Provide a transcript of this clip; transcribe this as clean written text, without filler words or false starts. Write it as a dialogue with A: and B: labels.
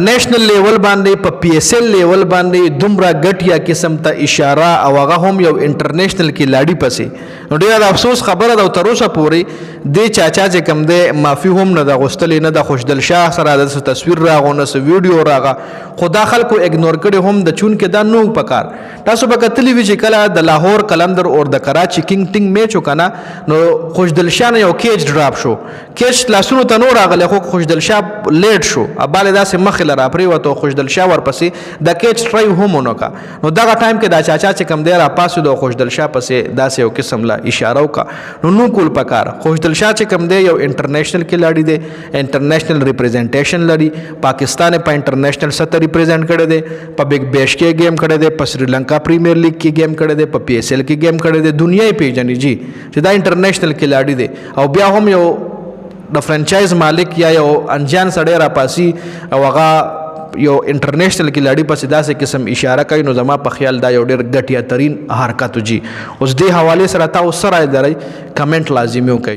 A: نېشنل لیول باندې په پی ایس ایل لیول باندې دومره ګټیا قسم ته اشاره او هغه هم یو انټرنیشنل کې لاړی پسې نو ډیره د افسوس خبره ده تر اوسه پورې د چاچا چې کم دی معافي هم نه د غوښتلې نه د خوشدل شاه سره د تصویر راغو نه ویډیو راغه خدا خلکو اګنور کړي هم د چون کې دا نو پکار تاسو به کتلی وی چې کله د لاهور کلندر اور د کراچي کینګ ټینګ میچ وکنه نو خوشدل شاه یو کیج ډراپ شو کیج لاسونو ته نور راغله خو خوشدل شاه لیټ شو اباله داسې مخ لرا پری وته خوشدل شاه ورپسې د کیج ټرای هم ونوکا نو دغه ټایم کې دا چاچا چې کم دی را پاسو د خوشدل شاه پسې داسې یو قسم لا اشاره وکا نو کول پکار خوشدل شاه چې کم دی یو انټرنیشنل کې لاړی دی انټرنیشنل ریپرزنټیشن لري پاکستان په انټرنیشنل سطح ریپرزینټ کړی دی په بیگ بیش کې گیم کړی دی په سریلانکا پریمیر لیګ کې گیم کړی دی په پی ایس ایل کې گیم کړی دی دنیا یې پیژني جی چې دا انټرنیشنل کې لاړی دی او بیا هم یو د فرانچایز مالک یا یو انجان سړی را پاسي او هغه یو انټرنیشنل کې لاړی پسې داسې قسم اشاره کوي نو زما په خیال دا یو ډېر ګټیا ترین حرکت جی اوس دې حواله سره تاسو سره درای کمنټ لازمي وکړئ